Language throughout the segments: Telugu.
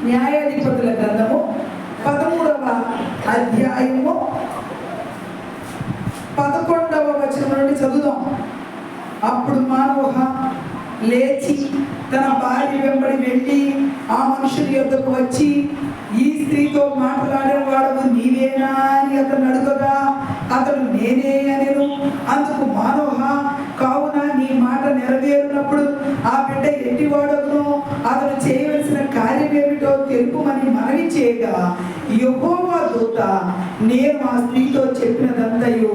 న్యాయాధిపతుల గ్రంథము 13వ అధ్యాయము 11వ వచనం నుండి చదువుదాం. అప్పుడు మానోహ లేచి తన భార్య వెంబడి వెళ్ళి ఆ మనుషుని యొద్దకు వచ్చి, ఈ స్త్రీతో మాట్లాడేవాడు నీవేనా అని అతను అడుగగా అతడు నేనే అనెను. అందుకు మానోహ, కావున నీ మాట నెరవేరినప్పుడు ఆ బిడ్డ ఎట్టివాడను, అతను చేయవలసిన కార్యం ఏమిటో తెలుపుమని మనవి చేయగా, యెహోవా దూత, నేను ఆ స్త్రీతో చెప్పినదంతయు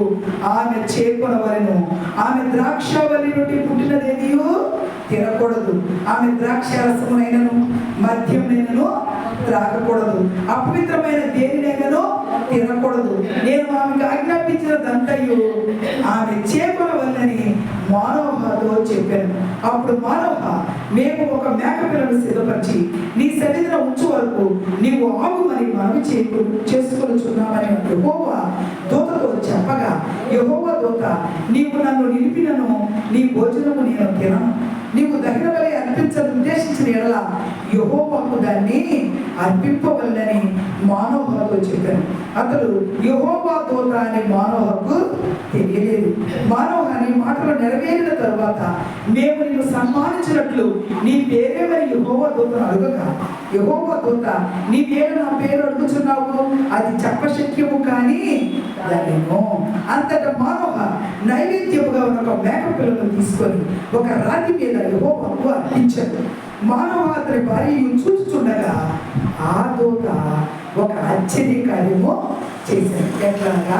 ఆమె చేకొనవలెను. ఆమె ద్రాక్షావల్లి నుండి పుట్టినదేదియు తినకూడదు, ఆమె ద్రాక్షారసమునైనను మద్యమునైనను త్రాగకూడదు, అపవిత్రమైన దేనినైనను తినకూడదు. నేను ఆమెకు ఆజ్ఞాపించినదంతయు ఆమె చేకొనవలెనని మానోహతో చెప్పాను. అప్పుడు మానోహ, మేము ఒక మేకపిల్లను సిద్ధపరిచి నీ సన్నిధిన ఉంచు వరకు నీవు ఆగుమని మనవి చేసుకొనుచున్నామని యెహోవా దూతతో చెప్పగా, యెహోవా దూత, నీవు నన్ను నిలిపినను నీ భోజనము నేను తినను. నీవు దహన బలి అర్పించని ఉద్దేశించిన ఎడల యెహోవాకు దాన్ని అర్పింపవలెనని మానోహతో చెప్పాను. అతడు యెహోవా దూత అని మానోహకు తెలియలేదు. మానోహ నీ మాటలు నెరవేరిన తరువాత మేము నిన్ను సన్మానించినట్లు నీ పేరేమని యెహోవా దూతను అడుగగా, యెహోవా దూత, నీ పేరు నా పేరు అడుగుచున్నావు, అది చెప్పశక్యము కానీ దానిను. అంతటా మానోహ నైవేద్యముగా ఉన్న ఒక మేకపిల్లను తీసుకొని ఒక రాతి మీద యెహోవాకు అర్పించాడు. మానవ అతని భార్యను చూస్తుండగా ఆ దూత ఒక ఆశ్చర్య కార్యము చేశాడు. ఎట్లాగా,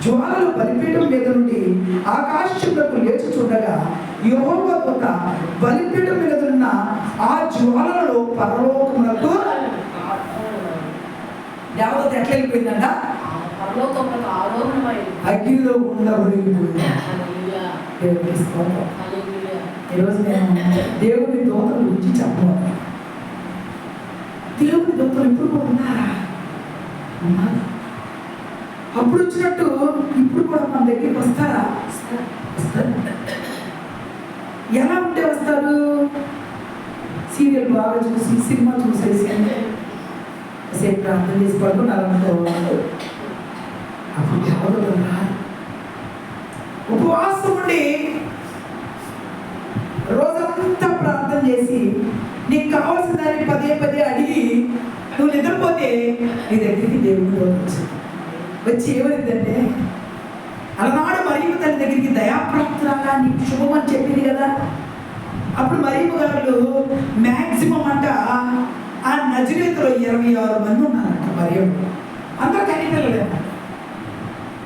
జ్వాలలు బలిపీఠం మీద నుండి ఆకాశంలోకి లేచుచుండగా యెహోవా దూత బలిపీఠం మీద ఉన్న ఆ జ్వాలలలో పరలోకమునకు దేవదూత ఎట్లా వెళ్ళిపోయిందంట, అగ్నిలో ఉండబడిపోయింది. ఈరోజు నేను దేవుని దూతల గురించి చెప్పవాలి. దేవుని దూతలు ఇప్పుడు కూడా ఉన్నారా? ఉన్నారు. అప్పుడు వచ్చినట్టు ఇప్పుడు కూడా మన దగ్గరికి వస్తారా? వస్తారు. ఎలా ఉంటే వస్తారు? సీరియల్ బాగా చూసి, సినిమా చూసేసి సేపు ప్రార్థన చేసి పడుకున్నారనుకో, అప్పుడు దేవతలు ఉపవాసం ఉండి రోజంతా ప్రార్థన చేసి నీకు కావాల్సిన దాన్ని పదే పదే అడిగి నువ్వు నిద్రపోతే నీ దగ్గరికి దేవుడు వచ్చి ఏమైందంటే, అలనాడు మరియమ్మ తల్లి దగ్గరికి దయాప్రాప్తురాలా నీకు శుభం అని చెప్పింది కదా. అప్పుడు మరియమ్మ గారు మ్యాక్సిమం అంట ఆ నజరేతులో 26 మంది ఉన్నారంట. మరియమ్మ అందరూ కనిపిల్లలేదు.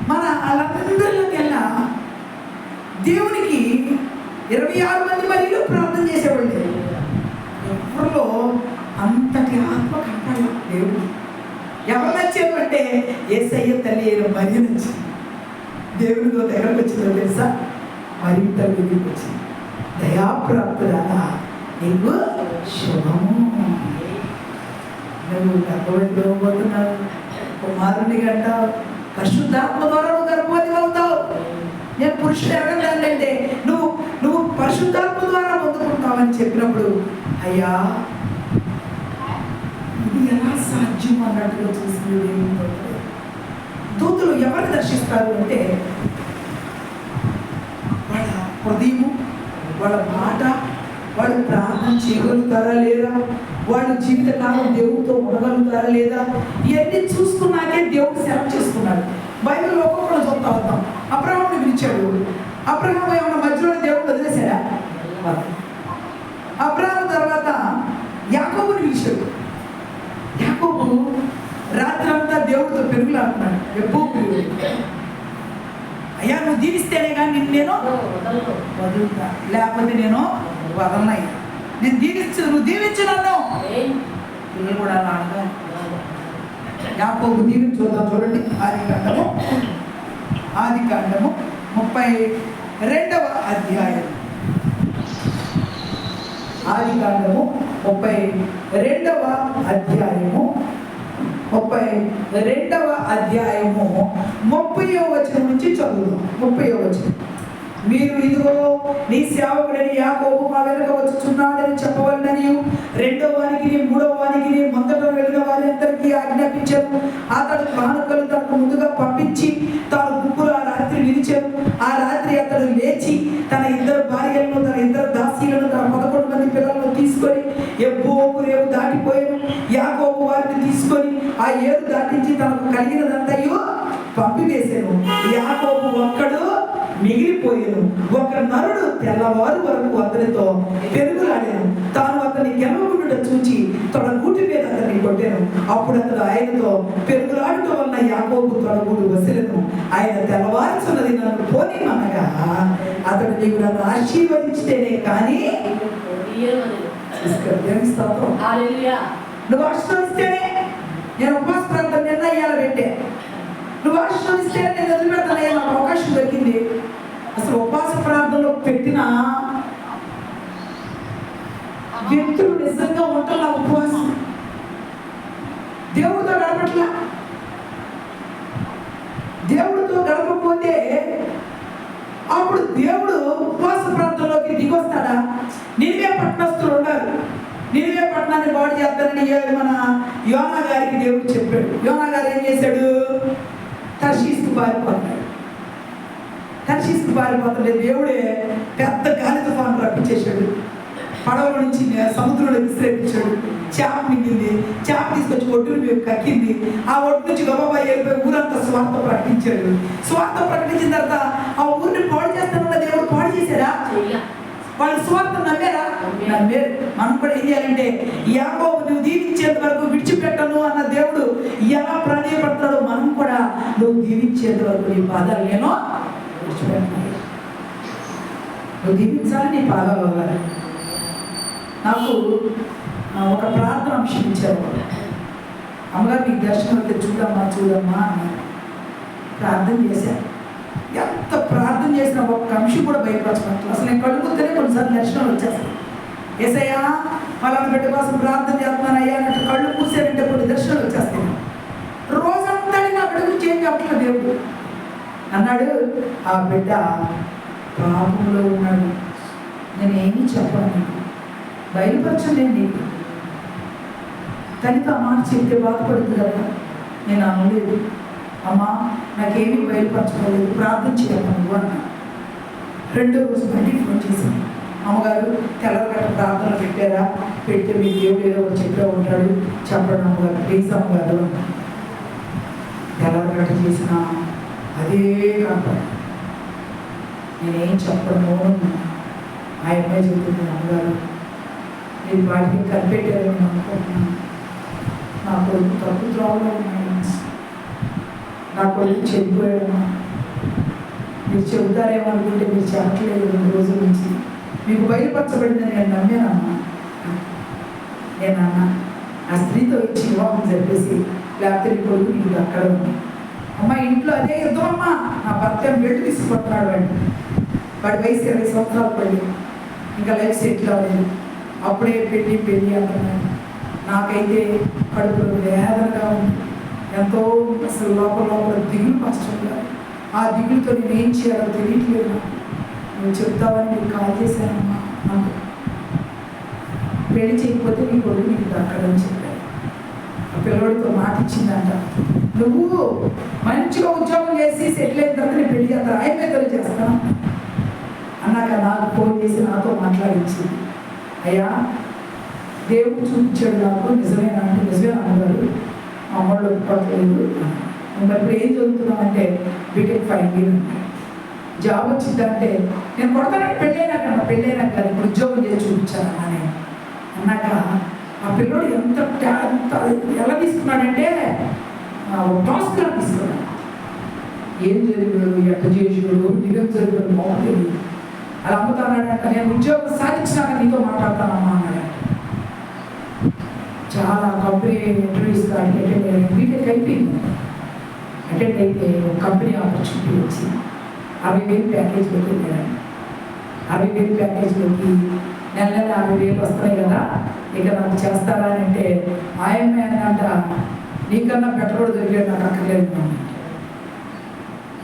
మన వాళ్ళందరిలోకెల్లా దేవునికి 26 మంది మరియు ప్రార్థన చేసేవాళ్ళు. ఎవరిలో అంతటి ఆత్మ కనపడాలి దేవుడు. ఎవరు నచ్చారు అంటే యేసయ్య తల్లి అయిన మరియ నచ్చింది. దేవునితో దగ్గరకు వచ్చిందో తెలుసా? మరియ తల్లి దగ్గరికి వచ్చింది. దయాప్రాప్తురాలా నీకు శుభము, నువ్వు గర్భవతిపోతున్నావు, కుమారుని కంటావు, పరిశుద్ధాత్మ ద్వారా నువ్వు గర్భవతి అవుతావు. నేను పురుషుడు ఎరగంటే నువ్వు పరిశుద్ధాత్మ ద్వారా పొందుకుంటావని చెప్పినప్పుడు, అయ్యా ఇది ఎలా సాధ్యం అన్నట్టుగా చూసింది దేవుని. దూతలు ఎవరిని దర్శిస్తారు అంటే వాళ్ళ హృదయము, వాళ్ళ మాట, వాళ్ళు ప్రార్థన చేయగలుగుతారా లేదా, వాళ్ళు జీవితకాలం దేవుడితో ఉండగలుగుతారా లేదా, ఇవన్నీ చూసుకున్నాకే దేవుడు సెలెక్ట్ చేసుకున్నాడు. బైబిల్ ఒక్కొక్కరు చూస్తా ఉంటాం. అబ్రహాముని పిలిచాడు. అబ్రహాం ఏమన్నా మధ్యలో దేవుడు వదిలేశాడా? అబ్రహాం తర్వాత యాకోబుని పిలిచాడు. యాకోబు రాత్రంతా దేవుడితో పెరుగులాడుతున్నాడు. ఎప్పుడు అయ్యా నువ్వు దీవిస్తేనే కానీ నిన్ను నేను వదులుతా, లేకపోతే నేను వదలనయ్యా. నేను నువ్వు దీవించు నన్ను. పిల్లలు కూడా అలా అంటాం. యాకోబు దీవించి చూద్దాం. చూడండి, ఆది కాండము 32వ అధ్యాయం. ఆది కాండము 32వ అధ్యాయము 32వ అధ్యాయము 30వ వచనం నుంచి చదువుదాం. 30వ వచనం. మీరు ఇదిగో నీ సేవకుడని యాకోబు మా వెనుక వచ్చుచున్నాడని చెప్పవలనని రెండో వానికి మూడవ వానికి మొదట వెళ్ళిన వారందరికీ ఆజ్ఞాపించారు. అతడు కానుకలు తనకు ముందుగా పంపించి తాను గుంపులో ఆ రాత్రి నిలిచారు. ఆ రాత్రి అతడు లేచి తన ఇద్దరు భార్యలను, తన ఇద్దరు దాసీలను, తన 11 మంది పిల్లలను తీసుకొని ఎబ్బోపు రేవు దాటిపోయాను. యాకోబు వారిని తీసుకొని ఆ ఏరు దాటించి తనకు కలిగినదంతయు పంపివేశాను. యాకోబు ఒక్కడు మిగిలిపోయాను. ఒక నరుడు తెల్లవారు వరకు అతనితో పెరుగులాడాను. తాను అతని గెలవకుండా చూచి తొడగూటి మీద అతన్ని కొట్టాను. అప్పుడు అతడు ఆయనతో పెరుగులాడటం వలన యాకోబు తొడగూడు వసలను. ఆయన తెల్లవారుచున్నది నన్ను పోనీమనగా అతడు నీవు నన్ను ఆశీర్వదించితేనే కానీ నువ్వు ఆశీర్వదిస్తేనే నేను ఉపవాస ప్రాంతం నిర్ణయాలు పెట్టే. నువ్వు ఆశీర్వదిస్తేనే నేను వదిలిపెడతానే నాకు అవకాశం దొరికింది. అసలు ఉపవాస ప్రాంతంలో పెట్టిన వ్యక్తులు నిజంగా ఉంటున్న ఉపవాసం దేవుడితో గడపట్లా. దేవుడితో గడపకపోతే అప్పుడు దేవుడు ఉపవాస ప్రాంతంలోకి దిగొస్తాడా? నినివే పట్టణస్తులు ఉన్నారు. నినివే పట్టణాన్ని బాగు చేస్తానని మన యోనా గారికి దేవుడు చెప్పాడు. యోనా గారు ఏం చేశాడు? తర్షీసుకు పారిపోతాడు. తర్షీసుకు పారిపోతుంటే దేవుడే పెద్ద గాలి తుఫాను రప్పించేశాడు. పడవల నుంచి సముద్రంలో విసిరేపించాడు. చేప మిగిలింది. చేప తీసుకొచ్చి ఒడ్డును మేము కక్కింది. ఆ ఒడ్డు నుంచి గొప్ప వెళ్ళిపోయి ఊరంతా స్వార్థ ప్రకటించాడు. స్వార్థ ప్రకటించిన తర్వాత ఆ ఊరిని పాడు చేస్తానన్న దేవుడు పాడు చేశారా? వాళ్ళు స్వార్థం నమ్మారా? నమ్మారు. మనం కూడా ఏం చేయాలంటే యాకోబు నువ్వు దీవించేంత వరకు విడిచిపెట్టను అన్న దేవుడు ఎలా ప్రాణయపడతాడో మనం కూడా నువ్వు దీవించేంత వరకు నీ పాదాలు నేను విడిచిపెట్టాలి. నువ్వు దీవించాలి, నీ పాదాలు అవ్వాలి. నాకు ఒక ప్రార్థన అంశం ఇచ్చారు. అమ్మగారు నీకు దర్శనం అయితే చూడమ్మా చూడమ్మా అన్నారు. ప్రార్థన చేశాను. ఎంత ప్రార్థన చేసిన ఒక్క అంశం కూడా బయటపరచబట్టు. అసలు నేను కడుగుతూనే కొన్నిసార్లు దర్శనం వచ్చేస్తాను. ఏసయ్యా వాళ్ళని బిడ్డ కోసం ప్రార్థన చేస్తున్నాను అయ్యా అన్నట్టు కళ్ళు మూసారంటే కొన్ని దర్శనాలు వచ్చేస్తాయి. రోజంతా నా బిడ్డ గురించి ఏం చెప్పట్లేదు దేవుడు. అన్నాడు ఆ బిడ్డ పాపంలో ఉన్నాడు, నేనేమీ చెప్పను, నీకు బయలుపరచండి. నీకు తనతో మాట చెప్తే బాధపడుతుంది కదా. నేను అనలేదు, అమ్మా నాకేమీ బయలుపరచుకోలేదు, ప్రార్థన చేయమను అన్నా. రెండో రోజు బయటికి ఫోన్ చేశాను. అమ్మగారు తెల్లగట్ట ప్రార్థనలు పెట్టారా? పెడితే మీ దేవుడు ఏదో ఒకటి చెప్పే ఉంటాడు, చెప్పండి అమ్మగారు ప్లీజ్ అమ్మగారు. తెల్లగట్ట చేసిన అదే కాదు, నేనేం చెప్పను. ఆ అమ్మాయి చెప్తుంది, అమ్మగారు మీరు వాటిని కనిపెట్టారని నేను అనుకుంటున్నాను. నా కొడుకు తప్పు త్రోవలో ఉన్నాడు, నా కొడుకు చెడిపోయాడు. మీరు చెబుతారేమో అనుకుంటే మీరు చెప్పట్లేదు. 2 రోజుల నుంచి మీకు బయలుపరచబడిందని నేను నమ్మానమ్మా. నేను అన్నా ఆ స్త్రీతో ఇచ్చి వివాహం జరిపేసి లేకపోతే నీ కొడుకు నీకు అక్కడ ఉంది. అమ్మ ఇంట్లో అదే యుద్ధం అమ్మా. నా భర్త బెల్ట్ తీసుకుపోతున్నాడు. వాడి వయసు 20 సంవత్సరాలు పడి ఇంకా లైఫ్ సెటిల్ అవ్వలేదు. అప్పుడే పెళ్ళి అంటున్నాను. నాకైతే కడుపులో వేదనగా ఉంది. ఎంతో అసలు లోపల దిగులు కష్టంగా. ఆ దిగులుతో నేను ఏం చేయాలో తెలియట్లేదు. నువ్వు చెప్తావని నీకు కాల్ చేశానమ్మా. నాకు పెళ్లి చేయకపోతే నీ కొడుకు నీకు దక్కడని చెప్పాను. ఆ పిల్లవాడితో మాట ఇచ్చిందంట, నువ్వు మంచిగా ఉద్యోగం చేసి సెటిల్ అయిన తర్వాత నేను పెళ్లి చేస్తాను, ఆయన చేస్తాను అన్నాక నాకు ఫోన్ చేసి నాతో మాట్లాడించింది. అయ్యా దేవుడు చూపించాడు నాకు, నిజమేనా అంటే నిజమేనా అన్నారు. మా అమ్మలో ఒప్పుకోవట్లేదు. మరి ఇప్పుడు ఏం చదువుతున్నామంటే బీటెక్ ఫైనల్ ఇయర్. జాబ్ వచ్చిందంటే నేను కొడతానంటే పెళ్ళైనాక కాదు, ఇప్పుడు ఉద్యోగం చేసి చూపించాను అని అన్నాక ఆ పిల్లోడు ఎంత ఎలా తీసుకున్నాడంటే టాస్క్గా తీసుకున్నాడు. ఏం జరిగాడు, ఎట్ట చేసాడు, నిజం జరిగాడు బాగుంటుంది. అలా అమ్ముతానంట. నేను ఉద్యోగం సాధించినాక నీతో మాట్లాడతానమ్మా అన్నాడు. చాలా కంపెనీ ఇంటర్వ్యూస్ అటెండ్ అయ్యాను. బీటెక్ అయిపోయింది. అటెండ్ అయితే ఒక కంపెనీ ఆపర్చునిటీ వచ్చింది. 60,000 ప్యాకేజ్లోకి వెళ్ళాను. 60,000 ప్యాకేజ్లోకి నెల 50,000 వస్తున్నాయి కదా, ఇక నాకు చేస్తారా అని అంటే ఆయమ్మ అంట, నీకన్నా బెటర్ కూడా దొరికాడు, నాకు అక్కర్లేదు.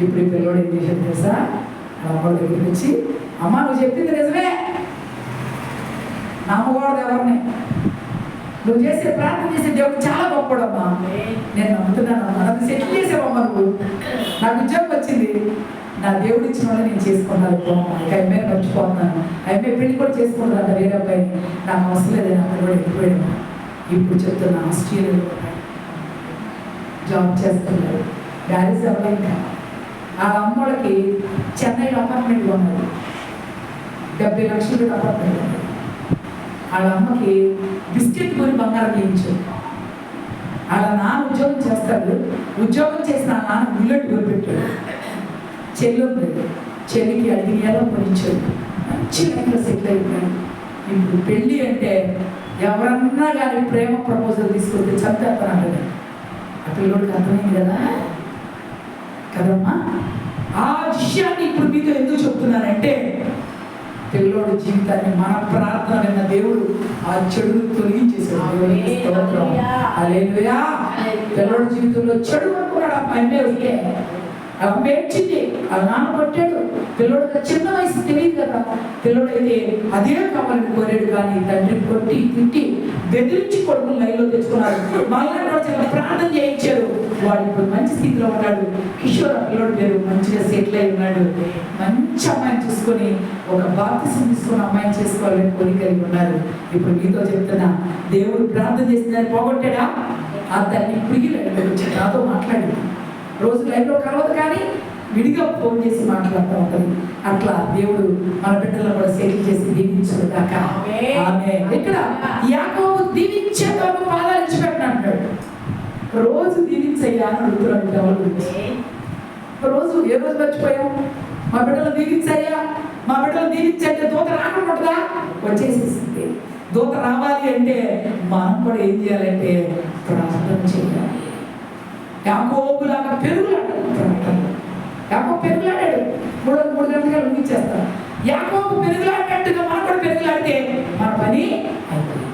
ఇప్పుడు ఈ పిల్లవాడు ఏం చేశాడు తెలుసా? అమ్మ దగ్గరికి వచ్చి, అమ్మ నువ్వు చెప్పింది నిజమే, నమ్మకూడదు ఎవరిని, నువ్వు చేసే ప్రార్థన చేసే దేవుడు చాలా గొప్పడమ్మా, నేను నమ్ముతున్నాను అమ్మా, నన్ను సెటిల్ చేసావమ్మా, నువ్వు నాకు ఉద్యోగం వచ్చింది, నా దేవుడు ఇచ్చిన వాళ్ళు నేను చేసుకున్నాను, ఇక అమ్మాయి మర్చిపోతున్నాను, అమ్మాయి పెళ్లి కూడా చేసుకున్నాను అంట వేరే అబ్బాయిని, నాకు అవసరం లేదు, అక్కడ కూడా వెళ్ళిపోయాను. ఇప్పుడు చెప్తున్నా ఆస్ట్రేలియాలో జాబ్ చేస్తున్నాడు, మ్యారేజ్ అవ్వలేక ఆ అమ్మోళ్ళకి చెన్నైలో అపార్ట్మెంట్ కొన్నాడు, 70 లక్షలు అపార్ట్మెంట్ కొన్నాడు. వాళ్ళ అమ్మకి బిస్కెట్ కొని బంగారం చేయించాడు. వాళ్ళ నాన్న ఉద్యోగం చేస్తాడు, ఉద్యోగం చేసిన ఆ నాన్న బుల్లెట్ కొనిపెట్టాడు. చెల్లి ఉంది, చెల్లికి అడిగిన ఎలా కొనిచ్చాడు, మంచి లైఫ్లో సెటిల్ అయిపోయాడు. ఇప్పుడు పెళ్ళి అంటే ఎవరన్నా కానీ ప్రేమ ప్రపోజల్ తీసుకొస్తే చంపేస్తానంటే ఆ పిల్లోడికి అర్థమైంది కదా కదమ్మా. ఆ విషయాన్ని ఇప్పుడు మీతో ఎందుకు చెప్తున్నానంటే, పిల్లోడి జీవితాన్ని మన ప్రార్థన విన్న దేవుడు ఆ చెడును తొలగించేసాడు. హల్లెలూయా. పిల్లోడి జీవితంలో చెడు అనుకున్నాడు, అమ్మాయి వస్తే అమ్మ ఏడ్చింది, ఆ నాన్న కొట్టాడు. పిల్లోడికి చిన్న వయసు తెలియదు కదా, పిల్లోడైతే అదే కావాలని కోరాడు, కానీ తండ్రిని కొట్టి తిట్టి బెదిరించి కొడుకులు లైన్లో తెచ్చుకున్నాడు. మళ్ళీ ప్రార్థన చేయించారు. వాడు ఇప్పుడు మంచి స్థితిలో ఉన్నాడు. కిషోర్ ఆ పిల్లోడు పేరు, మంచిగా సెటిల్ అయి ఉన్నాడు. మంచి అమ్మాయిని చూసుకొని ఒక బాప్తిసం తీసుకుని అమ్మాయిని చేసుకోవాలని కోరికలు ఉన్నారు. ఇప్పుడు మీతో చెప్తున్నా, దేవుడు ప్రార్థన చేసిందని పోగొట్టాడా? ఆ తల్లి ఇప్పుడు వచ్చి నాతో మాట్లాడి రోజు లైవ్లో కలవదు, కానీ విడిగా ఫోన్ చేసి మాట్లాడుతూ ఉంటుంది. అట్లా దేవుడు మన బిడ్డలను కూడా సెటిల్ చేసి దీవించడు కాక. ఆమె ఇక్కడ యాకోబు దీవించేవాడు పాదాలు ఇచ్చిపెట్టిన అంటాడు. రోజు దీవించయ్యా అని అడుగుతున్నాడు ఎవరి గురించి. రోజు ఏ రోజు మర్చిపోయాం, మా బిడ్డలు దీవించయ్యా, మా బిడ్డలు దీవించంటే దూత రాకుండా వచ్చేసేసింది. దూత రావాలి అంటే మనం కూడా ఏం చేయాలంటే ప్రార్థన చేయాలి. యాకోబులాగా పెరుగులాడాడు. యాకోబు పెరుగులాడాడు, 3 గంటలుగా ముగించేస్తాడు. యాకోబు పెరుగులాడినట్టుగా మనం కూడా పెరుగులాడితే మన పని అయిపోయింది.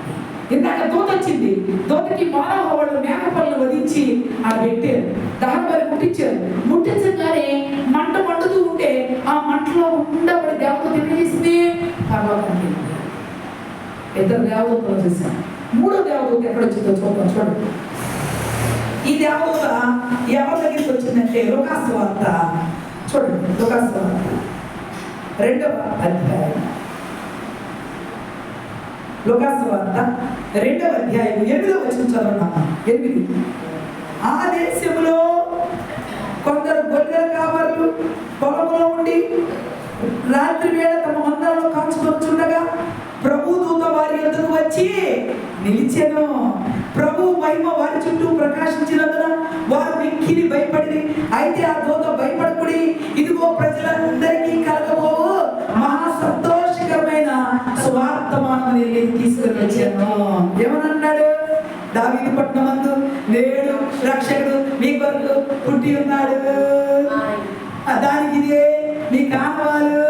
ఇందాక దూత వచ్చింది, దూతకి మానవ వాళ్ళు మేకపల్లిని వధించి ఆడ పెట్టారు, దహన బలి ముట్టించారు. ముట్టించగానే మంట మండుతూ ఉంటే ఆ మంటలో ఉండబడి దేవత తెలియజేసింది పర్వతానికి. 2 దేవతలు చూశాను. 3వ దేవత ఎక్కడ వచ్చిందో చూద్దాం. చూడండి, ఈ దేవత ఎవరి దగ్గరికి వచ్చిందంటే లూకాసు వార్త చూడండి, లూకాసు వార్త 2వ అధ్యాయం, లూకాసు వార్త 2వ అధ్యాయం 8వ వచనం చదవమ్మా. 8. ఆ దేశంలో కొందరు గొర్రెల కాపరులు పొలంలో ఉండి రాత్రి వేళ తమ మందలను కాచుకొచ్చుండగా ప్రభు దూత వారి ఎదురు వచ్చి నిలిచెను. ప్రభు మహిమ వారి చుట్టూ ప్రకాశించినందున వారు మిక్కిలి భయపడి, అయితే ఆ దూత భయపడకుడి, ఇదిగో ప్రజలందరికీ కలగబోవు మహా సంతోషకరమైన సువార్తమానం తీసుకుని వచ్చాను. ఏమన్నాడు? దావీదు పట్టణమందు నేడు రక్షకుడు మీ కొరకు పుట్టి ఉన్నాడు, దానికి ఇదే మీ కానవాలు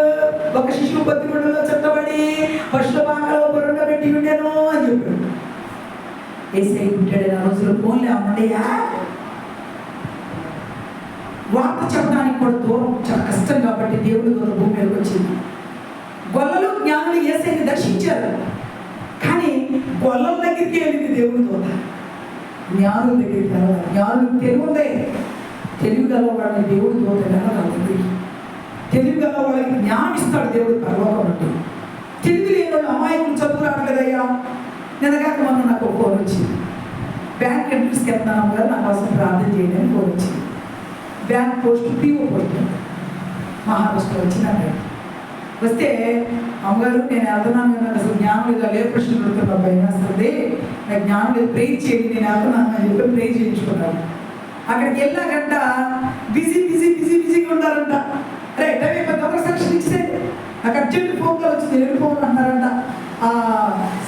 ఒక శిశువు బతిగుండలో చుట్టబడి పశుభాగంలో బొరుండబెట్టి ఉండేను అని చెప్పాడు. ఏసై పుట్టాడు. ఆ రోజులో ఫోన్లే అమ్మయ్యా, వార్త చెప్పడానికి కూడా దూరం చాలా కష్టం కాబట్టి దేవుడి దూరం భూమి మీదకి వచ్చింది. గొల్లలు జ్ఞానులు ఏసైని దర్శించారు, కానీ గొల్లల దగ్గరికి వెళ్ళింది దేవుడి దూత. జ్ఞానుల దగ్గరికి వెళ్ళాలి. జ్ఞానులకు తెలివి ఉంది, తెలివి గల వాళ్ళని దేవుడి దూత వెళ్ళాలి. తెలివి గల వాళ్ళకి జ్ఞానం ఇస్తాడు దేవుడు పరలోకం అంటే. తెలివి లేని వాళ్ళు అమాయకులు చదువు రావట్లేదయ్యా. నిన్నగాక మొన్న నాకు ఫోన్ వచ్చింది, బ్యాంక్ ఎంట్రీస్కి వెళ్తున్నాను కదా, నా కోసం ప్రార్థన చేయడానికి ఫోన్ వచ్చింది. Bank post PO post Maharashtra వచ్చిందంటే వస్తే, అమ్మగారు నేను వెళ్తున్నాను కదా, అసలు జ్ఞానం లేదా లే ప్రశ్నలు పెడుతున్నా, భయం వస్తుంది, నాకు జ్ఞానం లేదు, ప్రేర్ చేయండి, నేను వెళ్తున్నాను అని చెప్పి ప్రేర్ చేయించుకున్నాను. అక్కడికి వెళ్ళాకంట బిజీగా ఉండాలంట. అరే టైం అయిపోయి సెలక్షన్ ఇచ్చేది, నాకు అర్జెంట్ ఫోన్లో వచ్చింది, ఫోన్ అన్నారంట.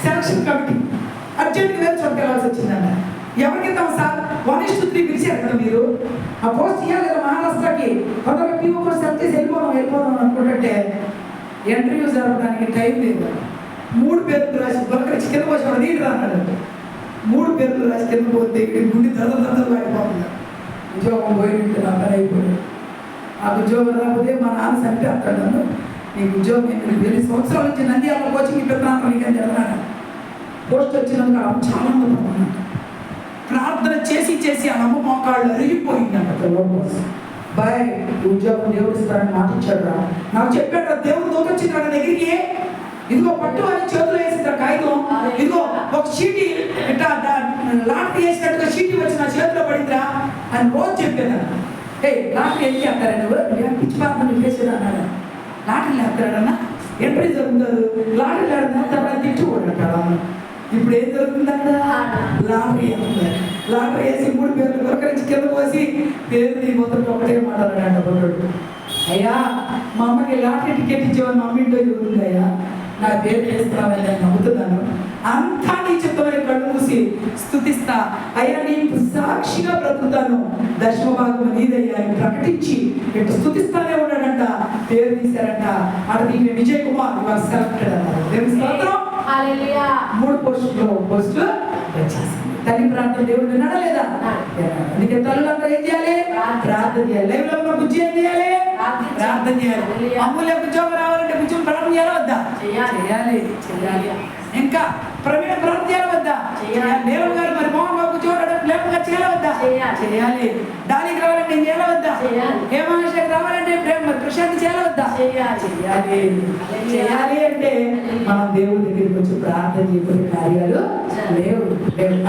సెలక్షన్ కమిటీ అర్జెంట్గా వేరే చోటుకి వెళ్ళాల్సి వచ్చిందంట. ఎవరికిద్దాం సార్? 1:3 పిలిచారు కదా మీరు, ఆ పోస్ట్ ఇవ్వాలి కదా మహారాష్ట్రకి. కొందరు PO పోస్ట్ సెలెక్ట్ చేసి వెళ్ళిపోదాం అనుకుంటుంటే ఇంటర్వ్యూ జరగడానికి టైం లేదు. 3 పేర్లు రాసి బొక్కరించి కింద వచ్చి నీళ్ళు రాన్నాడు. 3 పేర్లు రాసి కింద పోతే గుండె దద్దలు అయిపోతుంది. ఉద్యోగం పోయి నా పని అయిపోయింది. ఆ ఉద్యోగం రాకపోతే మా నాన్న చంపేస్తాడు నన్ను, నీకు ఉద్యోగం ఎందుకు? 20 సంవత్సరాల నుంచి నంద్యాల కోచింగ్ పెద్దనాన్న నీకు అని చెప్తున్నాను. పోస్ట్ వచ్చినందుకు ఆమె చాలా ఆనందపడుతున్నాను. ప్రార్థన చేసి చేసి ఆ నమ్మ మోకాళ్ళు అరిగిపోయిందంట. బాయ్ ఉద్యోగం దేవుడు ఇస్తారని మాట ఇచ్చాడు రా, నాకు చెప్పాడు దేవుడు దొరకొచ్చింది నా దగ్గరికి, ఇదిగో పట్టు అని చేతులు వేసింది కాగితం, ఇదిగో ఒక చీటి ఇట్లా లాటరీ వేసినట్టుగా చీటి వచ్చి నా చేతిలో పడిందిరా అని రోజు చెప్పాను. ఏ లాటరీ వెళ్ళి అంటారా నువ్వు పిచ్చి పాత్ర వేసేది అన్నాడు. లాటరీలు వేస్తాడన్నా ఎంట్రీ జరుగుతారు, లాటరీలు ఆడుతున్నా తిట్టుకోడు. ఇప్పుడు ఏం జరుగుతుందంట? లాటరీ వేస్తున్నారు. లాటరీ వేసి 3 పేర్లు కొరకరించి కింద పోసి పేరు మొత్తం ఒకటే మాట్లాడాడంట బొడ్డు. అయ్యా మా అమ్మకి లాటరీ టికెట్ ఇచ్చేవాళ్ళు మా అమ్మ ఇంట్లో జరుగుతుంది అయ్యా, నా పేరు వేస్తున్నామని నేను నమ్ముతున్నాను. అంతా నీ చిత్తమని కళ్ళు మూసి స్తుతిస్తా అయ్యా, నీకు సాక్షిగా బ్రతుకుతాను, దశమ భాగం నీదయ్యా అని ప్రకటించి ఇటు స్తుతిస్తానే ఉన్నాడంట. పేరు తీశారంట. అటు నీకు విజయ్ కుమార్ ఇవాళ సెలెక్టెడ్ అన్నారు. దేవుని స్తోత్రం. 3 పోస్టులు వచ్చేసింది. తల్లి ప్రార్థన దేవుడు విన్నాడా లేదా? అందుకే తల్లులందరూ ఏం చేయాలి? ప్రార్థన చేయాలి. లైవ్ లో ఉన్న బుజ్జి ఏం చేయాలి? ప్రార్థన చేయాలి. అమ్ములే ఉద్యోగం రావాలంటే ఉద్యోగం ప్రార్థన చేయాలి వద్దా? చేయాలి. ఇంకా ప్రవీణ ప్రార్థన చేయాలి వద్దా? దేవం గారు మరి మోహన్ బాబు చూడడం లేకుండా చేయాలి వద్దా? చేయాలి. డాలికి రావాలంటే నేను చేయాలి వద్దా? హేమాశేఖర్ రావాలంటే ప్రేమ ప్రశాంత్ చేయాలి వద్దా? చేయాలి అంటే మనం దేవుడి దగ్గరికి వచ్చి ప్రార్థన చేయబోయే కార్యాలు లేవు.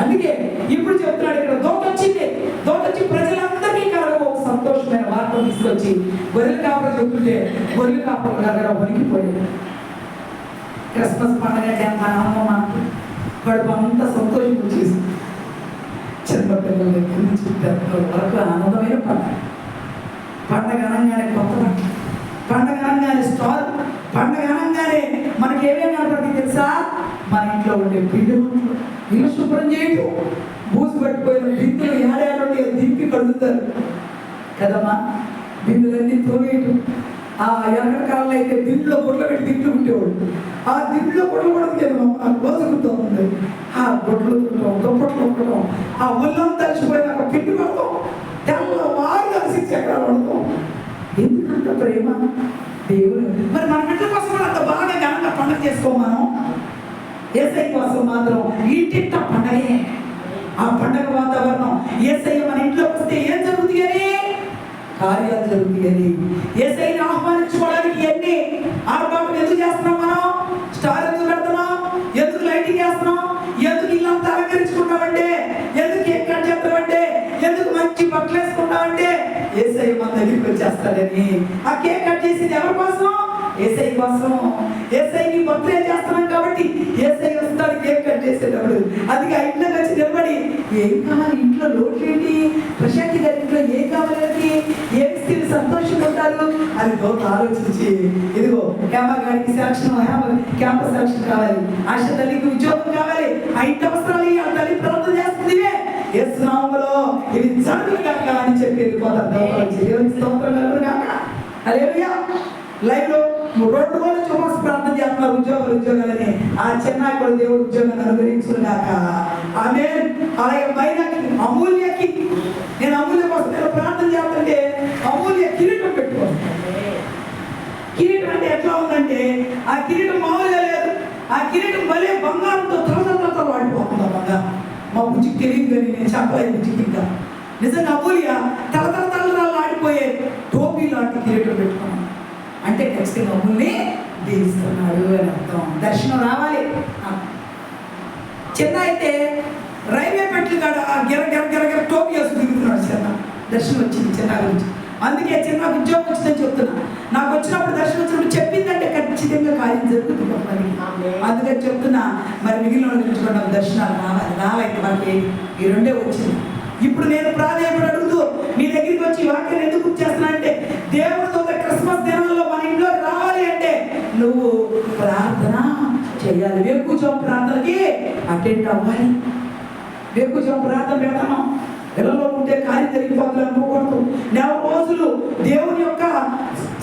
అందుకే ఇప్పుడు చెప్తున్నాడు ఇక్కడ దోత వచ్చింది. దోత వచ్చి ప్రజలందరికీ కలగ ఒక సంతోషమైన వార్త తీసుకొచ్చి గొర్రెల కాపలు చెప్తుంటే గొర్రెల కాపలు దగ్గర వణికిపోయాడు. క్రిస్మస్ పండుగ అంటే అంత ఆనందం, మనకు కడుపు అంతా సంతోషం వచ్చేసి చిన్నపిల్లల దగ్గర నుంచి పెద్దల వరకు ఆనందమైన పండుగ. పండుగ అనగానే కొత్త బట్టలు, పండుగ అనగానే స్టార్, పండుగ అనగానే మనకి ఏమేమి కనపడుతుంది తెలుసా? మన ఇంట్లో ఉండే పిండి ఇల్లు శుభ్రం చేయటం, బూజు పట్టిపోయిన బిందులు ఏడాడు దింపి కడుగుతారు కదమ్మా, బిందులన్నీ తోవేయటం. ఆ ఎనకటి కాలంలో అయితే దింట్లో గుడ్లు పెట్టి దింట్లు ఉండేవాడు. ఆ దింట్లో గుడ్లు కూడా నాకు రోజులుతూ ఉంది. ఆ గుడ్లు దుప్పట్లు ఉండటం, ఆ ఒళ్ళం తలిసిపోయిన పిండి పడతాం, తెల్లవారు కలిసి చక్ర పడతాం. ఎందుకంత ప్రేమ దేవుడు. మరి మన బిడ్డల కోసం అంత బాగా ఘనంగా పండుగ చేసుకో. మనం యేసయ్య కోసం మాత్రం ఇంటింట పండగే. ఆ పండగ వాతావరణం యేసయ్య మన ఇంట్లోకి వస్తే ఏం జరుగుతుంది అని? కార్యాలు జరుగుతాయని. యేసయ్యని ఆహ్వానించుకోవడానికి ఎన్ని ఆర్భాటం ఎందుకు చేస్తున్నాం? మనం స్టార్ ఎందుకు పెడుతున్నాం? ఎందుకు లైటింగ్ చేస్తున్నాం? ఎందుకు ఇల్లంతా అలంకరించుకుంటామంటే? ఎందుకు కేక్ కట్ చేస్తామంటే? ఎందుకు మంచి బట్టలు వేసుకుంటామంటే? యేసయ్య మన దగ్గరికి వచ్చేస్తాడని. ఆ కేక్ కట్ చేసేది ఎవరి కోసం? యేసయ్య కోసం. యేసయ్యకి బర్త్డే చేస్తున్నాం కాబట్టి యేసయ్య వస్తాడు కేక్ కట్ చేసేటప్పుడు. అందుకే ఆ ఇంట్లోకి వచ్చి నిలబడి ఏం కావాలి, ఇంట్లో లోటు ఏంటి, ప్రశాంతి గారి ఇంట్లో ఏం కావాలి, ఏం స్థితి సంతోషంగా ఉంటారు అని దోత ఆలోచించి, ఇదిగో హేమ గారికి సెలక్షన్, క్యాంపస్ సెలక్షన్ కావాలి, ఆశ తల్లికి ఉద్యోగం కావాలి, ఆ ఇంటి అవసరాలు ఆ తల్లి ప్రార్థన చేస్తుంది, యేసు నామములో ఇవి జరుగును గాక అని చెప్పి వెళ్ళిపోతారు. దేవునికి స్తోత్రం కలుగును గాక. హల్లెలూయా. లైవ్ లో 2 రోజులు చూసి ప్రార్థన చేస్తున్నారు ఉద్యోగాలని. ఆ చెన్నై కూడా దేవుడు ఉద్యోగాన్ని అనుగ్రహించును గాక. ఆమేన్. అలాగే మైనాకి అమూల్యకి, నేను అమూల్య కోసం నేను ప్రార్థన చేస్తుంటే అమూల్య కిరీటం పెట్టుకోండి. కిరీటం అంటే ఎట్లా ఉందంటే ఆ కిరీటం మామూలుగా లేదు. ఆ కిరీటం భలే బంగారంతో తలతలతో వాడిపోతుంది. ఆ బంగారం మా బుజ్జికి తెలియదు కానీ నేను చెప్పలేదు బుజ్జికి. ఇంకా నిజంగా అమూల్య తలతల ఆడిపోయే టోపీ లాంటి కిరీటం పెట్టుకున్నాను అంటే ఖచ్చితంగా అమూల్ని దీవిస్తున్నాడు అని అర్థం. దర్శనం రావాలి. చిన్న అయితే రైల్వే పెట్లు కాడ గిర గిర గిర గిర టోపీ వేసి దిగుతున్నాడు చిన్న. దర్శనం వచ్చింది చిన్న గురించి. అందుకే చిన్న ఉద్యోగం వచ్చిందని చెప్తున్నా. నాకు వచ్చినప్పుడు దర్శనం వచ్చినప్పుడు చెప్పిందంటే ఖచ్చితంగా కార్యం జరుగుతుంది. అందుకని చెప్తున్నా. మరి మిగిలిన గురించి దర్శనాలు రావాలి. రాలైతే మనకి ఈ 2 వచ్చింది. ఇప్పుడు నేను ప్రాధాన్యపడి అడుగుతూ మీ దగ్గరికి వచ్చి వాక్యాన్ని ఎందుకు చేస్తున్నా అంటే, దేవుడితో క్రిస్మస్ దినాల్లో మన ఇంట్లో రావాలి అంటే నువ్వు ప్రార్థన చేయాలి. వేకుజాం ప్రార్థనకి అటెండ్ అవ్వాలి. వేకుజాం ప్రార్థన పెడతాం. పిల్లల్లో ఉంటే కార్యం జరిగిపోతుంది అనుకోకూడదు. 4 రోజులు దేవుని యొక్క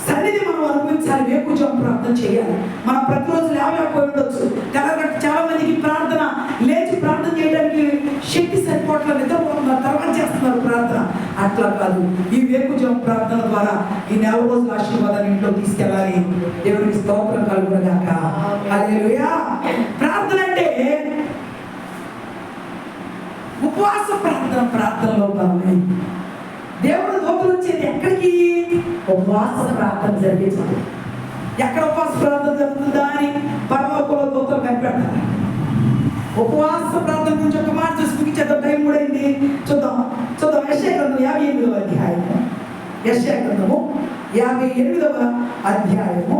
సన్నిధి మనం అనుభవించాలి. వేకుజాం ప్రార్థన చేయాలి. మనం ప్రతిరోజు లేవలేకపోయి ఉండొచ్చు. చాలా మందికి ప్రార్థన లేచి ప్రార్థన చేయడానికి శక్తి సరిపోవట్లేదు, నిద్రపోతున్నారు, తర్వాత చేస్తారు. చేస్తున్నారు ప్రార్థన. అట్లా కాదు, ఈ వేకుజం ప్రార్థన ద్వారా ఈ 4 రోజుల ఆశీర్వాదాన్ని ఇంట్లో తీసుకెళ్ళాలి. దేవునికి స్తోత్రం కలుగునుగాక. హల్లెలూయా. ప్రార్థన అంటే ఉపవాస ప్రార్థన. ప్రార్థనలో భాగమే దేవుడు దూతలు వచ్చేది ఎక్కడికి? ఉపవాస ప్రార్థన జరిగే చోటు. ఎక్కడ ఉపవాస ప్రార్థన జరుగుతుందా అని పరలోకంలో దూతలు కనిపెడతారు. ఉపవాస ప్రార్థన గురించి ఒక మాట చూసి ముగించేద్దాం, టైం కూడా అయింది. చూద్దాం యెషయా గ్రంథం 58వ అధ్యాయము. యెషయా గ్రంథము 58వ అధ్యాయము.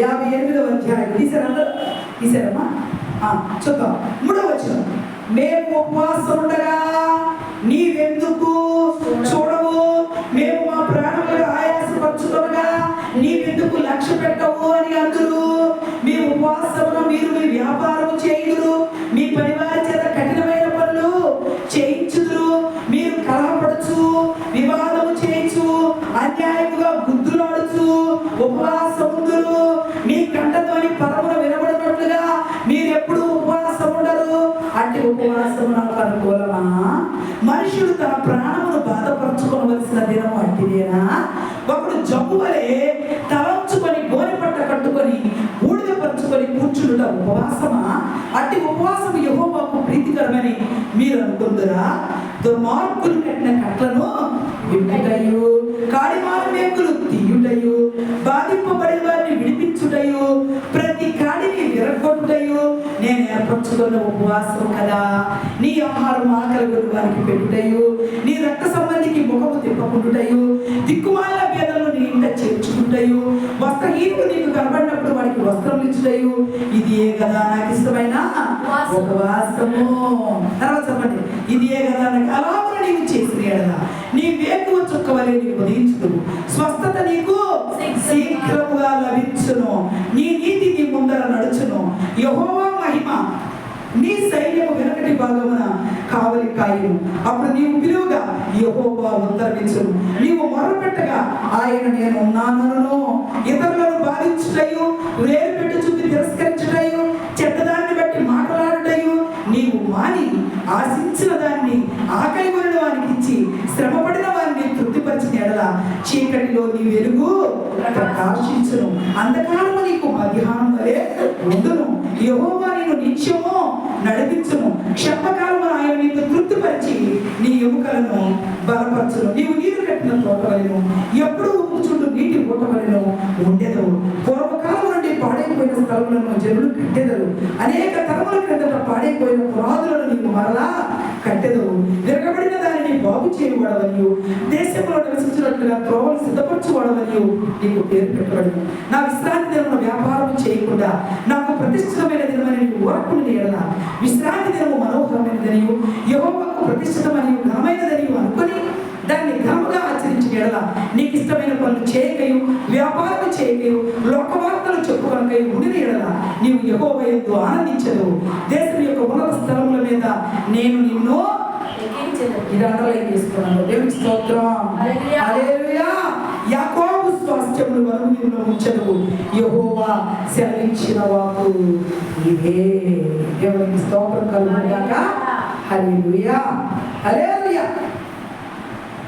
58వ అధ్యాయం తీసారమ్మా? చూద్దాం 3వ వచనం. మేము ఉపవాసం ఉండగా నీవెందుకు చూడవు? మేము మా ప్రాణములు ఆయాసపరచుకోగా నీవెందుకు లక్ష్య పెట్టవు అని అందరూ. మీ ఉపవాసమును మీరు మీ వ్యాపారము చేయుదురు, మీ పనివారి చేత కఠినమైన పనులు చేయించుదురు. మీరు కలహపడుచు, వివాదము చేయించు, అన్యాయముగా గుద్దులాడుచు ఉపవాసముందురు. మీ కంఠధ్వని పరమున వినబడినట్లుగా మీరెప్పుడు ఉపవాసం ఉండరు. అంటే ఉపవాసము నాకు అనుకూలమా? మనుషుడు తన ప్రాణమును బాధపరచుకోవలసిన దినము అట్టిదేనా? ఒకడు జబ్బు వలె తలంచుకొని గోనె పట్ట కట్టుకొని బూడిదపరుచుకొని కూర్చుంట ఉపవాసమా? అట్టి ఉపవాసం యెహోవాకు ప్రీతికరమని మీరు అనుకుందురా? దుర్మార్గులు కట్టిన కట్లను వింటుటయు, కాడిమారు మేకులు తీయుటయు, బాధింపబడే వారిని విడిపించుటయు, ప్రతి కాడిని విరగొట్టుటయు నేను ఏర్పరచుకున్న ఉపవాసం కదా. నీ ఆహారం ఆకలి వారికి పెట్టుటయు, నీ రక్త సంబంధికి ముఖము తిప్పకుండుటయు, దిక్కుమాల పేదలను నీ ఇంట చేర్చుకుంటయు, వస్త్రహీనుడు నీకు కనబడినప్పుడు వారికి వస్త్రం ఇచ్చుటయు, ఇది ఏ కదా నాకు ఇష్టమైన ఉపవాసము. తర్వాత చెప్పండి, ఇది ఏ కదా నాకు అలాగే నీవు చేసిన ఎడల నీ వేకువ చుక్క వలె నీకు ఉదయించుదు, స్వస్థత నీకు శీఘ్రముగా లభించును, నీ నీతి నీ ముందర నడుచును. యెహోవా మహిమ నీ సైన్యము వెనకటి భాగమున కావలి కాయును. అప్పుడు నీవు పిలువగా యెహోవా ఉత్తరమిచ్చును. నీవు మొరపెట్టగా ఆయన నేను ఉన్నానను. ఇతరులను బాధించుటయు, వేరు పెట్టి చూపి తిరస్కరించుటయు, చెడ్డదాన్ని బట్టి మాట్లాడుటయు నీవు మాని ఆశించిన దాన్ని ఆకలి కొనిన వారికి ఇచ్చి శ్రమపడిన వారిని తృప్తిపరిచిన ఎడల చీకటిలో నీ వెలుగు ప్రకాశించును, అంధకారము నీకు మధ్యాహ్నం వలె ఉండును. యెహోవా నిన్ను నిత్యము నడిపించును, క్షపకాలము ఆయన నిన్ను తృప్తిపరిచి నీ ఎముకలను బలపరచును. నీవు నీరు కట్టిన తోటవలెను, ఎప్పుడు ఉప్పుచుండు నీటి ఊటవలెను ఉండెదవు. పూర్వకాలం నుండి పాడైపోయిన స్థలములను జనులు కట్టెదరు, అనేక తరముల క్రిందట పాడైపోయిన పురాదులను నీవు మరలా కట్టెదవు. విరగబడిన దానిని బాగు చేయబడవనియు, దేశంలో నివసించినట్లుగా త్రోవలు సిద్ధపరచువాడవనియు నీకు పేరు పెట్టబడను. నా విశ్రాంతి దినమున వ్యాపారం చేయకుండా నాకు ప్రతిష్ఠితమైన దినమని నీకు ఊరకుండా ఎడల, విశ్రాంతి దినము మనోహరమైనదనియు యెహోవాకు ప్రతిష్ఠితమనియు ఘనమైనదనియు అనుకొని దాన్ని ఘనముగా ఆచరించిన ఎడల నీకు ఇష్టమైన పనులు చేయకయు, వ్యాపారం చేయకయు, లోకవార్తలు చెప్పుకొనకయు ఉండిన ఎడల నీవు యెహోవా యందు ఆనందించదు. దేశం యొక్క ఉన్నత స్థలముల మీద నేను నిన్ను ఇది అండర్లైన్ చేసుకున్నాను. దేవునికి స్తోత్రం. హల్లెలూయా. యాకోబు స్వాస్థ్యములు వరుణులో ఉంచెదవు, యెహోవా సెలవించిన వాకు ఇదే. దేవునికి స్తోత్రం కలుగునుగాక. హల్లెలూయా. హల్లెలూయా.